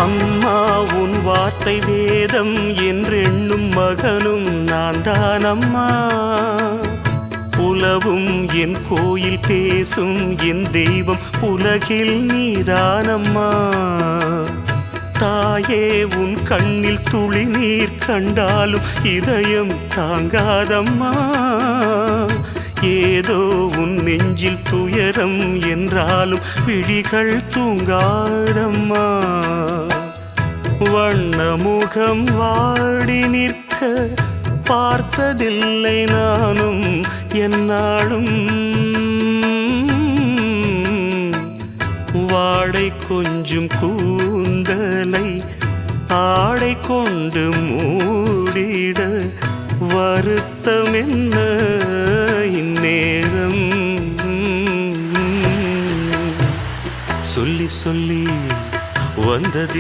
அம்மா உன் வார்த்தை வேதம் என்றெண்ணும் மகனும் நான் தானம்மா. உலவும் என் கோயில் பேசும் என் தெய்வம் உலகில் நீதானம்மா. தாயே உன் கண்ணில் துளி நீர் கண்டாலும் இதயம் தாங்காதம்மா. ஏதோ உன் நெஞ்சில் துயரம் என்றாலும் விழிகள் தூங்காதம்மா. வண்ணமுகம் வாடி நிற்க பார்த்ததில்லை நானும் என்னாலும். வாடை கொஞ்சம் கூந்தலை ஆடை கொண்டு மூடிட வருத்தம் என்ன இந்நேரம். சொல்லி சொல்லி வந்ததில்